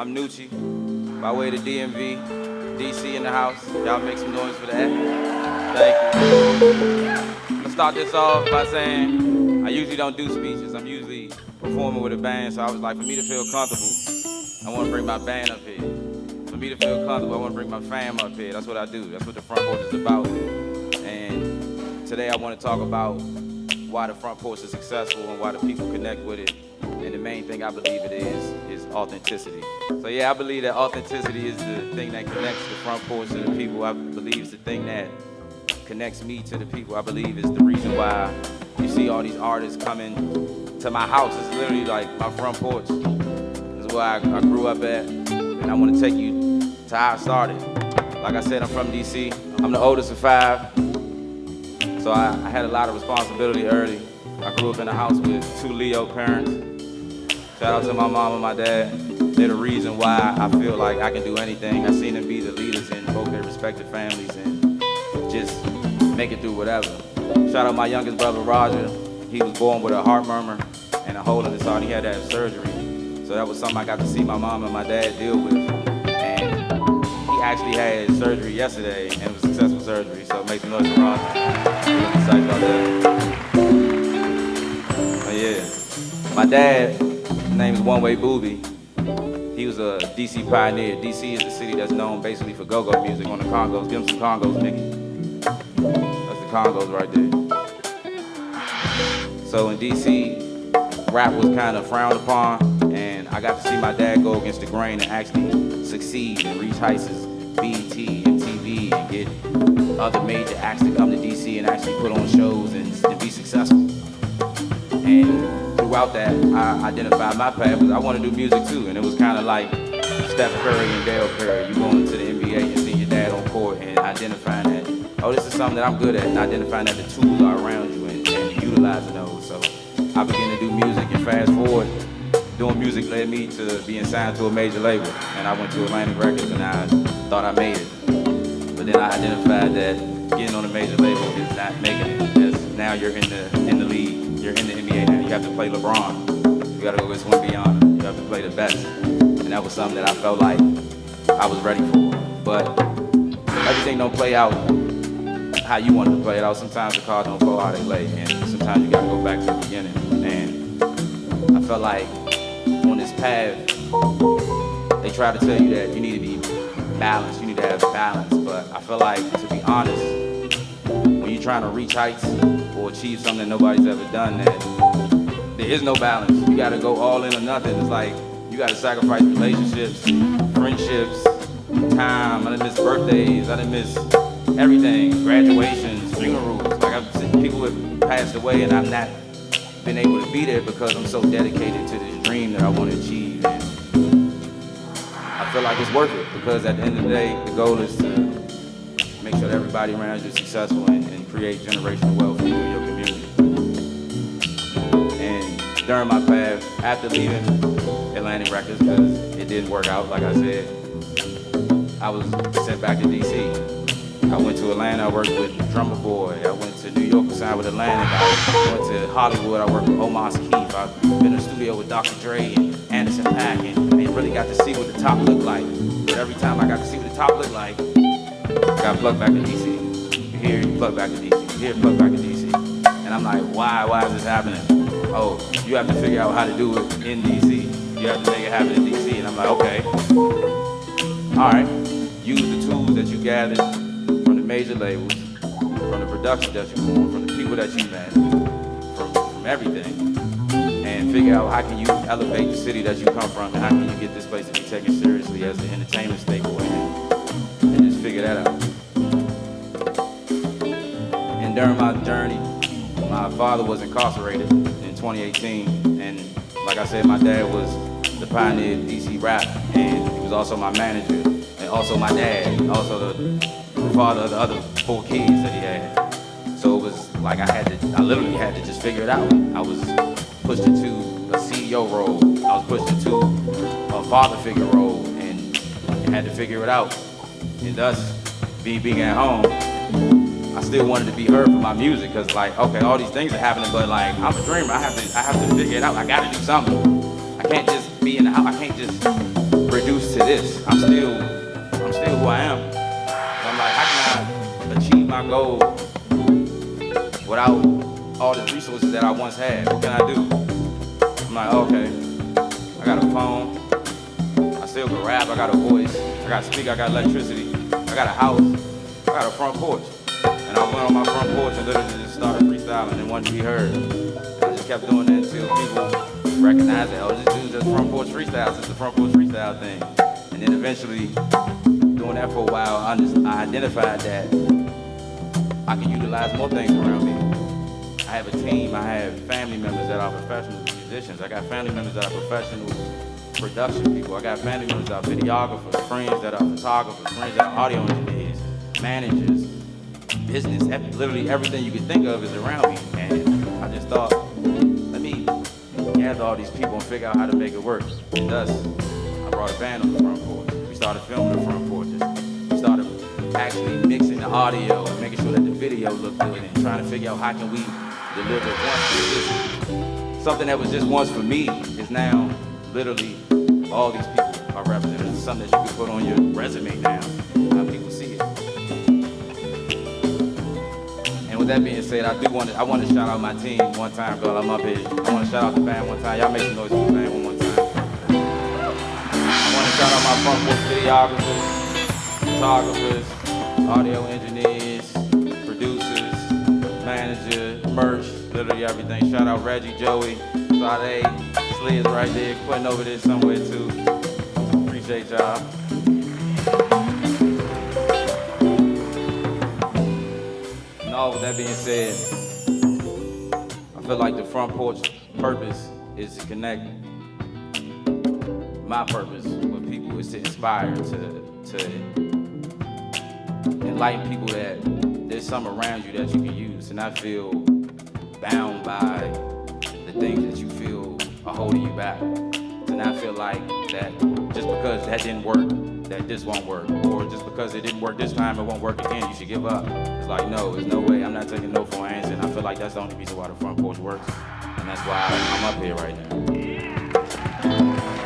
I'm Noochie, by way of the DMV, DC in the house. Y'all make some noise for that. Thank you. I'm gonna start this off by saying I usually don't do speeches. I'm usually performing with a band, so I was like, for me to feel comfortable, I want to bring my band up here. For me to feel comfortable, I want to bring my fam up here. That's what I do. That's what the Front Porch is about. And today I want to talk about why the Front Porch is successful and why the people connect with it. And the main thing I believe it is authenticity. So yeah, I believe that authenticity is the thing that connects the Front Porch to the people. I believe it's the thing that connects me to the people. I believe it's the reason why you see all these artists coming to my house. It's literally like my front porch. This is where I grew up at. And I want to take you to how I started. Like I said, I'm from DC. I'm the oldest of 5. So I had a lot of responsibility early. I grew up in a house with 2 Leo parents. Shout out to my mom and my dad. They're the reason why I feel like I can do anything. I seen them be the leaders in both their respective families and just make it through whatever. Shout out my youngest brother, Roger. He was born with a heart murmur and a hole in his heart. He had to have surgery. So that was something I got to see my mom and my dad deal with. And he actually had surgery yesterday, and it was successful surgery. So make some noise for Roger. I'm excited about that. But yeah, my dad, his name is One Way Booby. He was a DC pioneer. DC is the city that's known basically for go-go music on the Congos. Give him some Congos, Nicky. That's the Congos right there. So in DC, rap was kind of frowned upon, and I got to see my dad go against the grain and actually succeed and reach heights as BET and TV and get other major acts to come to DC and actually put on shows and be successful. And throughout that, I identified my path because I want to do music too. And it was kind of like Steph Curry and Dale Curry. You going to the NBA and seeing your dad on court and identifying that, oh, this is something that I'm good at, and identifying that the tools are around you and utilizing those. So I began to do music, and fast forward, doing music led me to being signed to a major label. And I went to Atlantic Records and I thought I made it. But then I identified that getting on a major label is not making it. Because now you're in the league. You're in the NBA now. You have to play LeBron. You got to go against one beyond him. You have to play the best. And that was something that I felt like I was ready for. But everything don't play out how you wanted to play it out. Sometimes the cards don't fall how they lay. And sometimes you got to go back to the beginning. And I felt like on this path, they try to tell you that you need to be balanced. You need to have balance. But I feel like, to be honest, when you're trying to reach heights or achieve something that nobody's ever done, that there is no balance. You gotta go all in or nothing. It's like you gotta sacrifice relationships, friendships, time. I done miss birthdays, I done miss everything, graduations, funerals. Like I've seen people have passed away and I've not been able to be there because I'm so dedicated to this dream that I want to achieve. And I feel like it's worth it because at the end of the day, the goal is to make sure that everybody around you is successful and create generational wealth for you and your community. And during my path, after leaving Atlantic Records, because it didn't work out, like I said, I was sent back to DC. I went to Atlanta, I worked with Drummer Boy. I went to New York, I signed with Atlantic. I went to Hollywood, I worked with Omar Keith. I've been in the studio with Dr. Dre and Anderson .Paak, and they really got to see what the top looked like. But every time I got to see what the top looked like, I got plugged back to DC. You hear it, plug back to DC. You hear it, plug back to DC. And I'm like, why is this happening? Oh, you have to figure out how to do it in DC. You have to make it happen in DC. And I'm like, okay. All right. Use the tools that you gathered from the major labels, from the production that you're doing, from the people that you met, from everything. And figure out how can you elevate the city that you come from and how can you get this place to be taken seriously as an entertainment staple and just figure that out. And during my journey, my father was incarcerated in 2018, and like I said, my dad was the pioneer of DC rap, and he was also my manager, and also my dad, and also the father of the other 4 kids that he had. So it was like I literally had to just figure it out. I was pushed into a CEO role, I was pushed into a father figure role, and had to figure it out. And thus, being at home, I still wanted to be heard for my music, cause like, okay, all these things are happening, but like, I'm a dreamer. I have to figure it out. I gotta do something. I can't just be in the house. I can't just reduced to this. I'm still who I am. I'm like, how can I achieve my goal without all the resources that I once had? What can I do? I'm like, okay, I got a phone, I still can rap, I got a voice, I got a speaker, I got electricity, I got a house, I got a front porch. And I went on my front porch and literally just started freestyling and wanted to be heard. And I just kept doing that until people recognized that, oh, this dude just front porch freestyles, it's the front porch freestyle thing. And then eventually, doing that for a while, I identified that I can utilize more things around me. I have a team, I have family members that are professional musicians. I got family members that are professional production people. I got family members that are videographers, friends that are photographers, friends that are audio engineers, managers, business, literally everything you can think of is around me. And I just thought, let me gather all these people and figure out how to make it work. And thus, I brought a band on the front porch. We started filming the front porches. We started actually mixing the audio and making sure that the video looked good and trying to figure out how can we deliver once. Something that was just once for me is now literally all these people are represented. It's something that you can put on your resume now, how people see it. And with that being said, I want to shout out my team one time, girl. I'm up here. I want to shout out the band one time. Y'all make some noise for the band one more time. I want to shout out my front porch videographers, photographers, audio engineers, producers, manager, merch, literally everything. Shout out Reggie, Joey, Sade, Sliz right there, Quentin over there somewhere too. Appreciate y'all. And all with that being said, I feel like the front porch purpose is to connect. My purpose with people is to inspire, to enlighten people that there's something around you that you can use and not feel bound by the things that you feel are holding you back. To not feel like that just because that didn't work, that this won't work. Or just because it didn't work this time, it won't work again, you should give up. It's like, no, there's no way. I'm not taking no for an answer. And I feel like that's the only reason why the front porch works. And that's why I'm up here right now.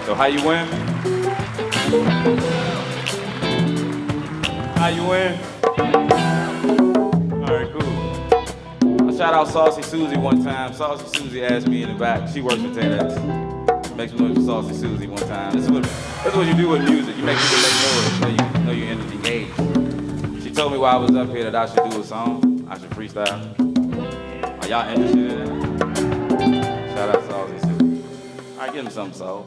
So how you win? How you win? All right, cool. I shout out Saucy Susie one time. Saucy Susie asked me in the back. She works for TEDx. Make some noise for Saucy Susie one time. This is what you do with music. You make people make noise so you know you're engaged. She told me while I was up here that I should do a song. I should freestyle. Are y'all interested in that? Shout out Saucy Susie. All right, give him something, Saul.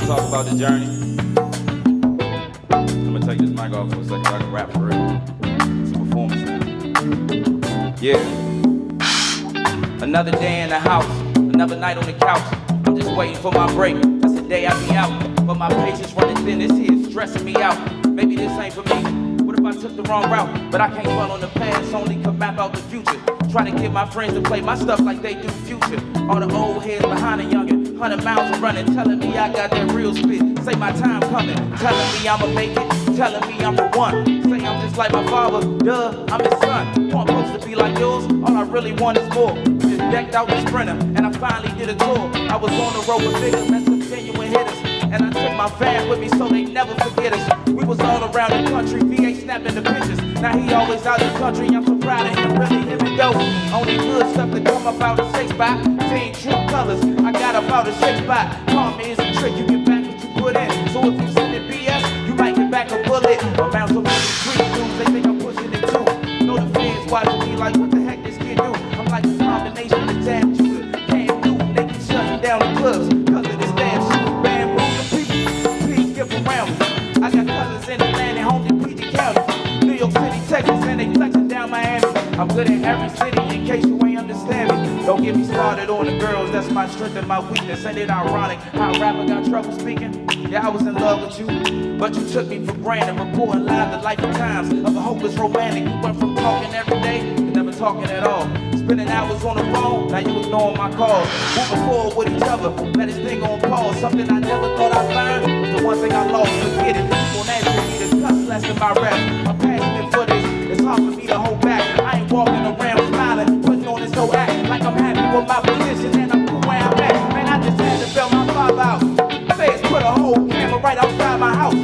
Talk about the journey. I'm gonna take this mic off for a second so I can rap for real. It's a performance now. Yeah. Another day in the house, another night on the couch. I'm just waiting for my break. That's the day I be out. But my patience running thin, this here is stressing me out. Maybe this ain't for me. What if I took the wrong route? But I can't dwell on the past, only can map out the future. Try to get my friends to play my stuff like they do future. All the old heads behind the youngin'. 100 miles of running, telling me I got that real spit. Say my time coming, telling me I'ma make it, telling me I'm the one. Say I'm just like my father, duh, I'm his son. Want supposed to be like yours, all I really want is more. Just decked out the Sprinter, and I finally did a tour. I was on the road with bigger and some genuine hitters. And I took my fans with me so they never forget us. We was all around the country, VA snapping the pictures. Now he always out the country, I'm so proud of him, really, here we go. Only good stuff to come about a 6-pack. Team true colors, I got about a 6-pack. Karma is a trick, you get back what you put in. So if you send it BS, you might get back a bullet. Around so many street dudes, they think I'm pushing it too. Know the fans watching me like, what the heck this kid do? I'm like a combination of damn Judah, can't do, they can shut you down the clubs. Cause of this damn shit, bamboo, the people, please skip around me. I got cousins in Atlanta, home in PG County. New York City, Texas, and they flexing down Miami. I'm good in every city in case you ain't understand me. Don't get me started on the girls, that's my strength and my weakness. Ain't it ironic how a rapper got trouble speaking? Yeah, I was in love with you, but you took me for granted. Reporting live the life and times of a hopeless romantic. You went from talking every day to never talking at all. Spending hours on the phone, now you ignoring my calls. Moving forward with each other, let this thing on pause. Something I never thought I'd find was the one thing I lost. Forget it, people ask me to cuss blessing my rep. I'm passionate for this, it's hard for me to hold back. I ain't walking around smiling, putting on this whole act like I'm happy with my position and I'm cool where I'm at. Man, I just had to bail my father out. Feds put a whole camera right outside my house.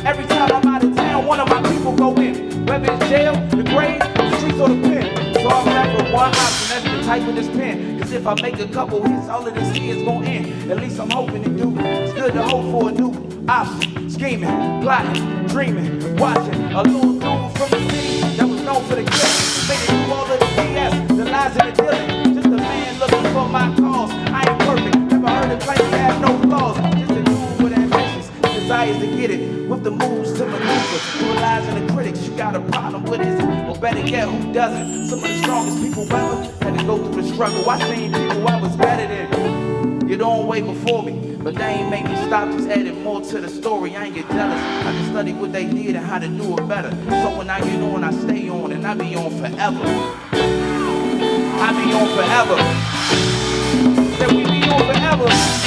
Every time I'm out of town, one of my people go in. Whether it's jail, the grave, the streets, or the pen. So I'm left with one option, that's to type with this pen. Cause if I make a couple hits, all of this here is gonna end. At least I'm hoping to do. It's good to hope for a new option. Scheming, plotting, dreaming, watching. A little dude from the city that was known for the kill. Made it through all of the BS, the lies and the dealing. Just a man looking for my cause. I ain't perfect, never heard a claim to have no flaws. Just a dude with ambitions, desires to get it. With the moves to maneuver, realizing the critics, you got a problem with it, or better yet, who doesn't? Some of the strongest people ever had to go through the struggle. I seen people I was better than, get on way before me, but they ain't make me stop, just added more to the story. I ain't get jealous, I just study what they did and how to do it better. So when I get on, I stay on, and I be on forever. I be on forever. That we be on forever.